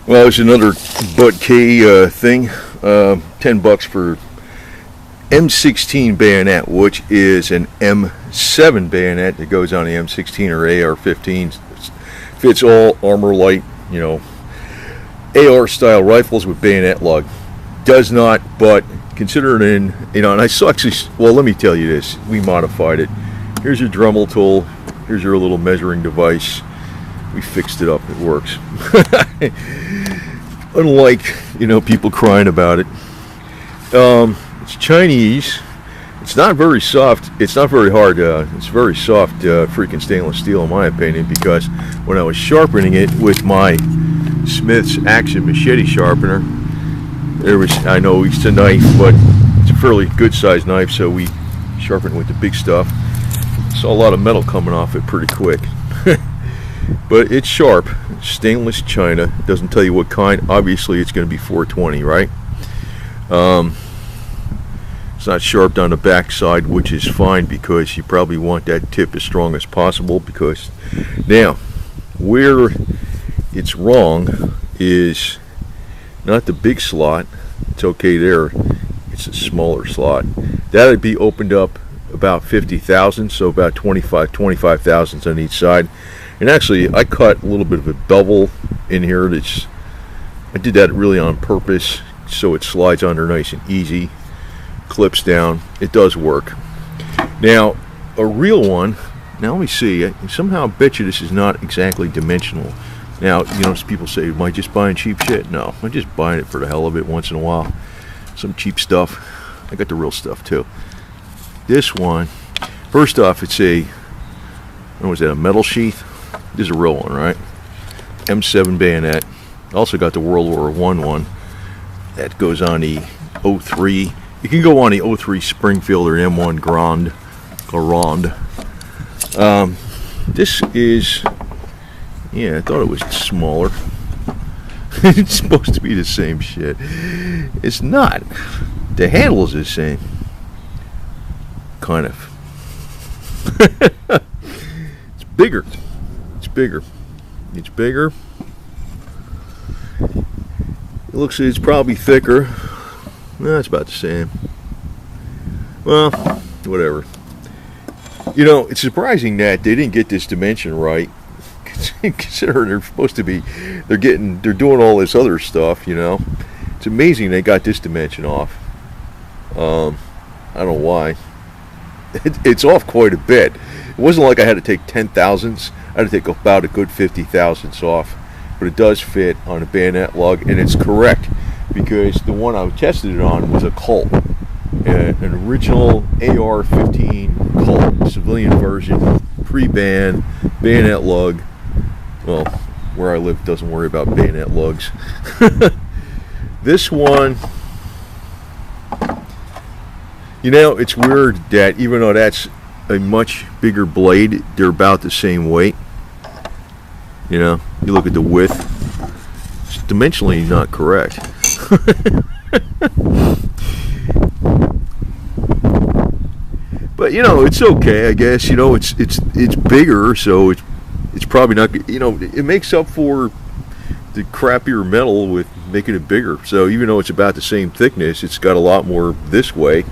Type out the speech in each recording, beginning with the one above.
Well, it's another butt K thing. $10 for M16 bayonet, which is an M7 bayonet that goes on the M16 or AR-15. Fits all armor light, AR style rifles with bayonet lug. Does not, but considering, and I saw actually, well, let me tell you this. We modified it. Here's your Dremel tool. Here's your little measuring device. We fixed it up. It works. Unlike, people crying about it. It's Chinese. It's not very soft. It's not very hard. It's very soft freaking stainless steel in my opinion, because when I was sharpening it with my Smith's Action machete sharpener, I know it's a knife, but it's a fairly good sized knife, so we sharpened with the big stuff. Saw a lot of metal coming off it pretty quick. But it's sharp. Stainless china. It doesn't tell you what kind. Obviously it's going to be 420, right? It's not sharped on the back side, which is fine, because you probably want that tip as strong as possible. Because now, where it's wrong is not the big slot. It's okay there. It's a smaller slot. That'd be opened up about 50 thousandths, so about 25 thousandths on each side. And actually, I cut a little bit of a bevel in here. I did that really on purpose, so it slides under nice and easy, clips down. It does work. Now, a real one. Now let me see. I somehow bet you this is not exactly dimensional. Now, people say, am I just buying cheap shit? No, I'm just buying it for the hell of it once in a while. Some cheap stuff. I got the real stuff too. This one, first off, it's what was that, a metal sheath? This is a real one, right? M7 bayonet. Also got the World War I one. That goes on the 03. You can go on the 03 Springfield or M1 Grand. This is, I thought it was smaller. It's supposed to be the same shit. It's not. The handle is the same. Kind of. It's bigger. It's bigger. It looks like it's probably thicker. No, it's about the same. Well, whatever. It's surprising that they didn't get this dimension right. Considering they're supposed to be, they're doing all this other stuff. It's amazing they got this dimension off. I don't know why. It's off quite a bit. It wasn't like I had to take 10 thousandths. I had to take about a good 50 thousandths off. But it does fit on a bayonet lug, and it's correct, because the one I tested it on was a Colt, an original AR-15 Colt, civilian version, pre-ban, bayonet lug. Well, where I live doesn't worry about bayonet lugs. This one, it's weird that even though that's a much bigger blade, they're about the same weight. You look at the width, it's dimensionally not correct. But it's okay, I guess. It's bigger, so it's probably not. It makes up for the crappier metal with making it bigger. So even though it's about the same thickness, it's got a lot more this way.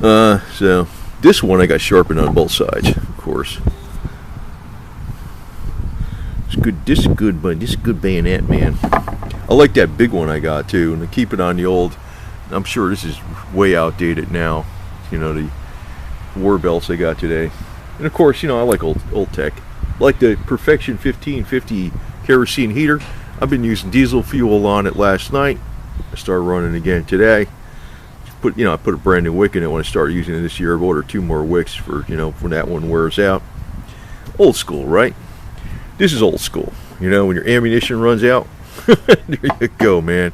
So this one I got sharpened on both sides, of course. It's good. This is good, but this is good bayonet, man. I like that big one I got too, and I keep it on the old. I'm sure this is way outdated now. The war belts they got today, and of course, I like old tech. Like the Perfection 1550 kerosene heater. I've been using diesel fuel on it last night. I started running again today. I put a brand new wick in it when I started using it this year. I've ordered 2 more wicks for when that one wears out. Old school, right? This is old school. When your ammunition runs out, there you go, man.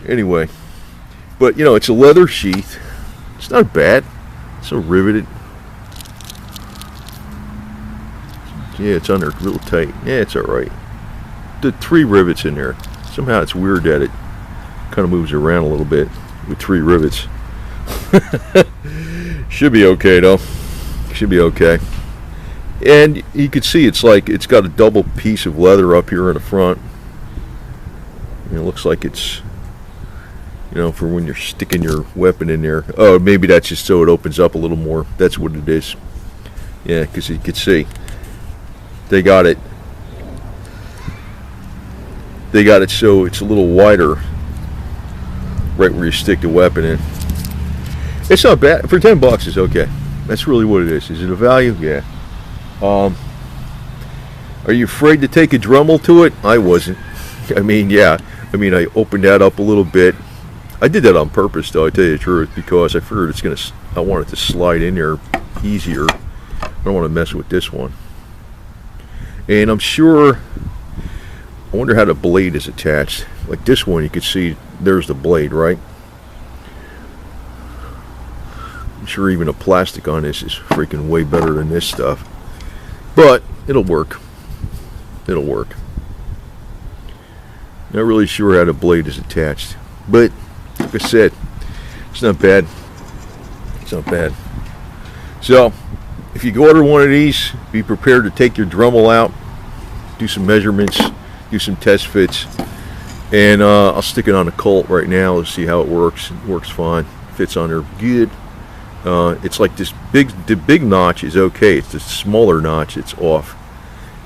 Anyway, but it's a leather sheath. It's not bad. It's so riveted. Yeah, it's on there real tight. Yeah, it's all right. The 3 rivets in there. Somehow it's weird that it kind of moves around a little bit with 3 rivets. Should be okay though. Should be okay. And you can see it's got a double piece of leather up here in the front. And it looks like it's, you know, for when you're sticking your weapon in there. Oh, maybe that's just so it opens up a little more. That's what it is. Yeah, because you can see they got it. They got it so it's a little wider, right where you stick the weapon in. It's not bad for $10. It's okay. That's really what it is. Is it a value? Yeah. Are you afraid to take a Dremel to it? I wasn't. I mean, yeah. I mean, I opened that up a little bit. I did that on purpose, though, I tell you the truth, because I figured it's gonna. I want it to slide in there easier. I don't want to mess with this one. And I'm sure. I wonder how the blade is attached. Like this one, you can see there's the blade, right? I'm sure even the plastic on this is freaking way better than this stuff. But it'll work. It'll work. Not really sure how the blade is attached. But like I said, it's not bad. It's not bad. So if you order one of these, be prepared to take your Dremel out, do some measurements, do some test fits, and I'll stick it on the Colt right now. Let's see how it works. It works fine. Fits on there good. It's like this the big notch is okay. It's the smaller notch it's off,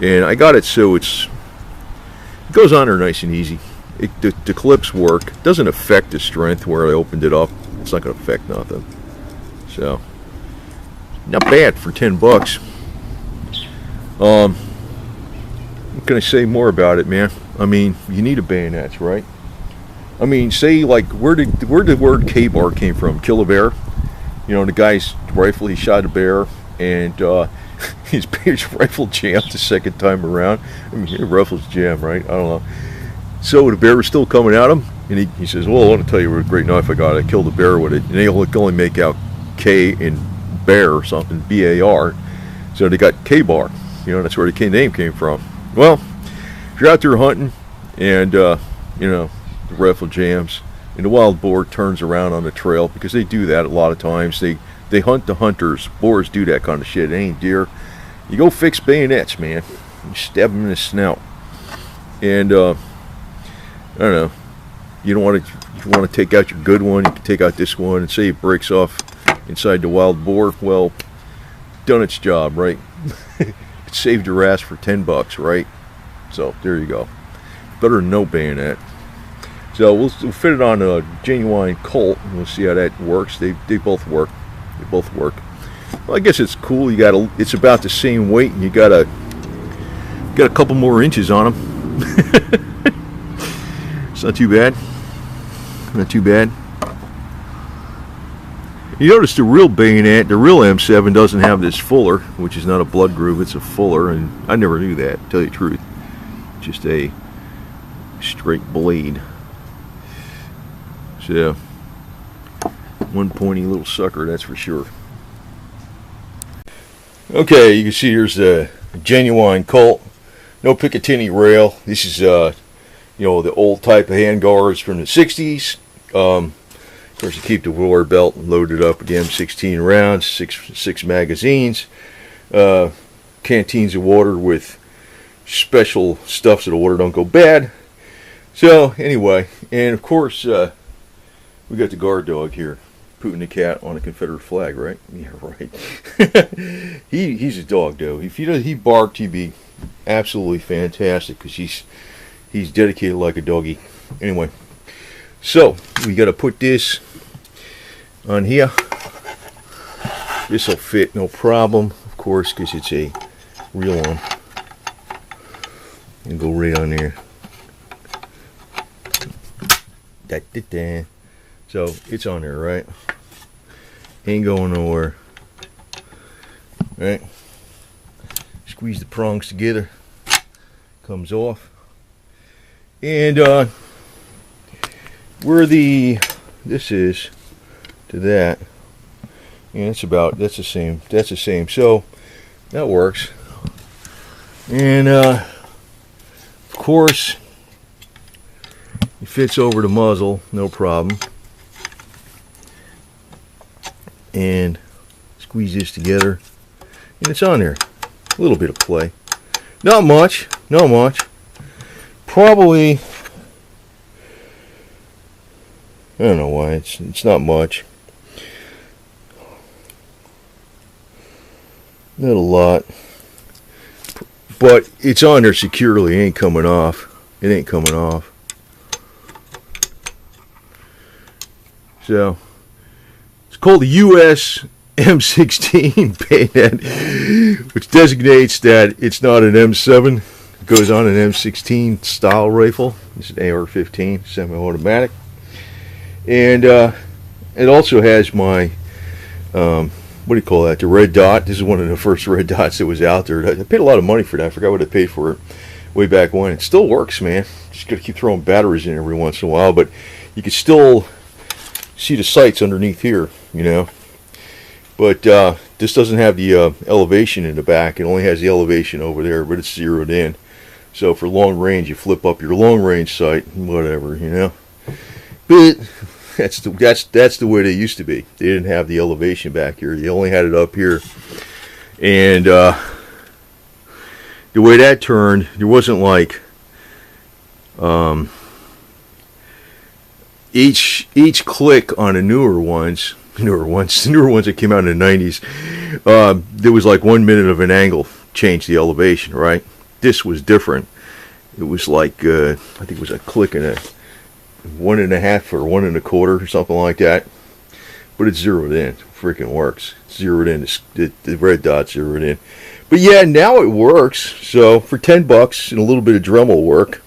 and I got it so it goes on there nice and easy. The clips work. It doesn't affect the strength where I opened it up. It's not going to affect nothing. So not bad for $10. What can I say more about it, man? I mean, you need a bayonet, right? I mean, say like where did the word K-bar came from? Kill a bear. You know, the guy's rifle, he shot a bear, and his rifle jammed the second time around. I mean, his rifle's jammed, right? I don't know. So the bear was still coming at him, and he says, "Well, I want to tell you what a great knife I got. I killed a bear with it." And they only make out K in bear or something, B-A-R. So they got K-bar. You know, that's where the name came from. Well, if you're out there hunting and, you know, the rifle jams and the wild boar turns around on the trail, because they do that a lot of times. They hunt the hunters. Boars do that kind of shit. It ain't deer. You go fix bayonets, man. You stab them in the snout. And, I don't know. You don't want to, if you want to take out your good one, you can take out this one and say it breaks off inside the wild boar. Well, done its job, right? It saved your ass for $10, right? So there you go. Better than no bayonet. So we'll fit it on a genuine Colt, and we'll see how that works. They both work. They both work. Well, I guess it's cool. It's about the same weight, and you got a couple more inches on them. It's not too bad. Not too bad. You notice the real bayonet, the real M7 doesn't have this fuller, which is not a blood groove, it's a fuller, and I never knew that, to tell you the truth. Just a straight blade. So, one pointy little sucker, that's for sure. Okay, you can see here's a genuine Colt. No Picatinny rail. This is, you know, the old type of handguards from the 60s. Of course, you keep the roller belt loaded up with the M16 rounds, six magazines, canteens of water with special stuff so the water don't go bad. So anyway, and of course we got the guard dog here, Putin the cat on a Confederate flag, right? Yeah, right. He's a dog though. If he barked, he'd be absolutely fantastic because he's dedicated like a doggy. Anyway, so we got to put this on here. This will fit no problem, of course, because it's a real one. And go right on there. Da-da-da. So it's on there, right? Ain't going nowhere. Right? Squeeze the prongs together. Comes off. And where this is to that, and that's the same. So that works. And of course it fits over the muzzle, no problem. And squeeze this together, and it's on there. A little bit of play, not much. Probably I don't know why. It's not much. Not a lot. But it's on there securely. It ain't coming off. It ain't coming off. So, it's called the US M16 bayonet, which designates that it's not an M7. It goes on an M16 style rifle. It's an AR-15 semi-automatic. And it also has my, what do you call that, the red dot. This is one of the first red dots that was out there. I paid a lot of money for that. I forgot what I paid for it way back when. It still works, man. Just got to keep throwing batteries in every once in a while, but you can still see the sights underneath here, you know. But this doesn't have the elevation in the back. It only has the elevation over there, but it's zeroed in. So for long range, you flip up your long range sight, whatever, you know. But that's the way they used to be. They didn't have the elevation back here. They only had it up here. And the way that turned, there wasn't like each click on the newer ones that came out in the 90s, there was like 1 minute of an angle changed the elevation, right? This was different. It was like I think it was a click and a 1.5 or 1 1/4 or something like that. But it's zeroed in. It freaking works. It's zeroed in. The red dot's zeroed in. But yeah, now it works. So for $10 and a little bit of Dremel work,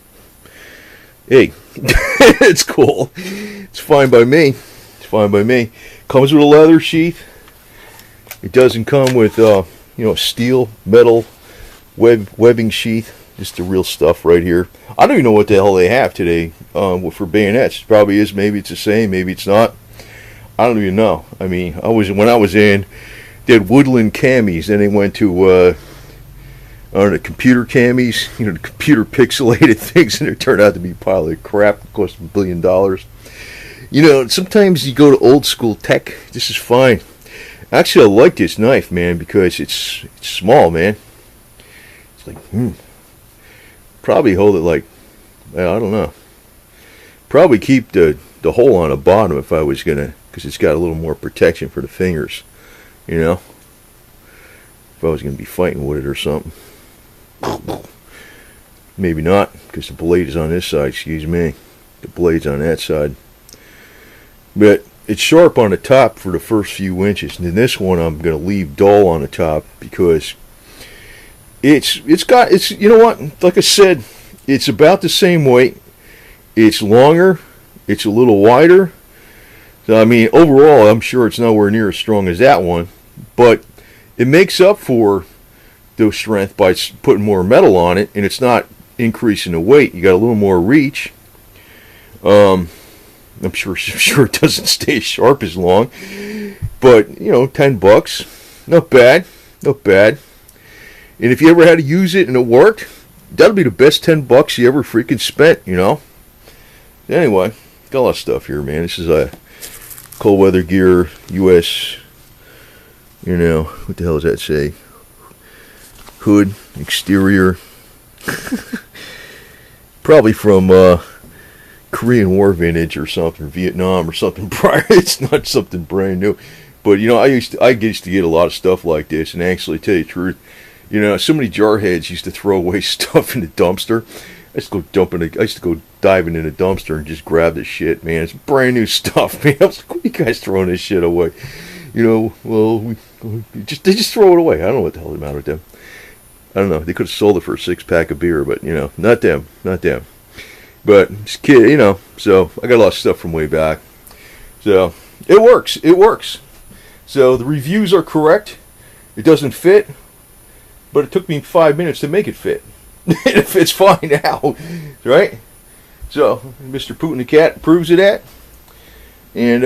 hey, it's cool. It's fine by me. It's fine by me. Comes with a leather sheath. It doesn't come with steel, metal, webbing sheath. Just the real stuff right here. I don't even know what the hell they have today for bayonets. It probably is. Maybe it's the same. Maybe it's not. I don't even know. I mean, when I was in, they had woodland camis. Then they went to the computer camis. You know, the computer pixelated things, and it turned out to be a pile of crap. It cost $1 billion. You know, sometimes you go to old school tech. This is fine. Actually, I like this knife, man, because it's small, man. It's like, probably hold it like, well, I don't know. Probably keep the hole on the bottom if I was gonna, because it's got a little more protection for the fingers, you know. If I was gonna be fighting with it or something. Maybe not, because the blade is on this side. Excuse me. The blade's on that side. But it's sharp on the top for the first few inches, and then this one I'm gonna leave dull on the top because it's you know what, like I said, it's about the same weight. It's longer, it's a little wider. So I mean, overall I'm sure it's nowhere near as strong as that one, but it makes up for the strength by putting more metal on it, and it's not increasing the weight. You got a little more reach. I'm sure it doesn't stay sharp as long, but you know, $10, not bad, not bad. And if you ever had to use it and it worked, that'll be the best $10 you ever freaking spent, you know. Anyway, got a lot of stuff here, man. This is a cold weather gear, US, you know, what the hell does that say? Hood, exterior. Probably from Korean War vintage or something, Vietnam or something prior. It's not something brand new. But you know, I used to get a lot of stuff like this, and actually, to tell you the truth, you know, so many jarheads used to throw away stuff in the dumpster. I used to go diving in a dumpster and just grab the shit, man. It's brand new stuff, man. I was like, what are you guys throwing this shit away? You know, well, they just throw it away. I don't know what the hell the matter with them. I don't know. They could have sold it for a 6-pack of beer, but you know, not them. But this kid, you know, so I got a lot of stuff from way back. So it works. It works. So the reviews are correct. It doesn't fit, but it took me 5 minutes to make it fit. It fits fine now, right? So Mr. Putin the cat proves of that, and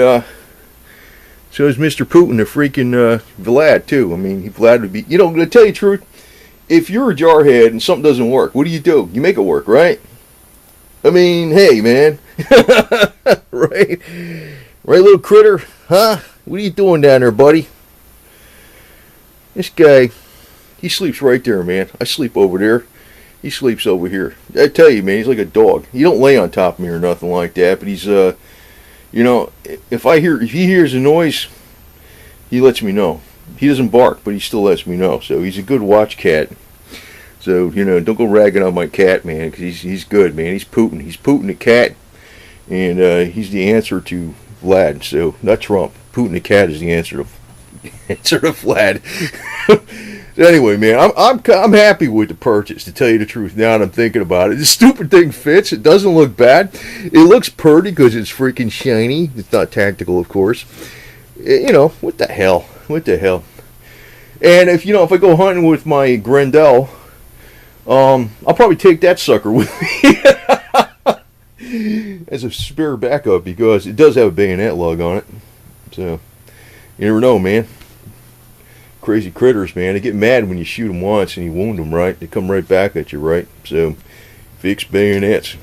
so is Mr. Putin the freaking Vlad too. I mean, Vlad would be. You know, to tell you the truth, if you're a jarhead and something doesn't work, what do? You make it work, right? I mean, hey, man. Right? Right, little critter? Huh? What are you doing down there, buddy? This guy, he sleeps right there, man. I sleep over there. He sleeps over here. I tell you, man, he's like a dog. He don't lay on top of me or nothing like that, but he's, you You know, if he hears a noise, he lets me know. He doesn't bark, but he still lets me know. So he's a good watch cat. So, you know, don't go ragging on my cat, man, because he's good, man. He's Putin. He's Putin the cat, and he's the answer to Vlad. So, not Trump. Putin the cat is the answer to Vlad. So anyway, man, I'm happy with the purchase, to tell you the truth. Now that I'm thinking about it, this stupid thing fits. It doesn't look bad. It looks pretty because it's freaking shiny. It's not tactical, of course. You know, what the hell? What the hell? And if I go hunting with my Grendel, I'll probably take that sucker with me as a spare backup, because it does have a bayonet lug on it. So you never know, man. Crazy critters, man. They get mad when you shoot them once and you wound them, right? They come right back at you, right? So, fixed bayonets.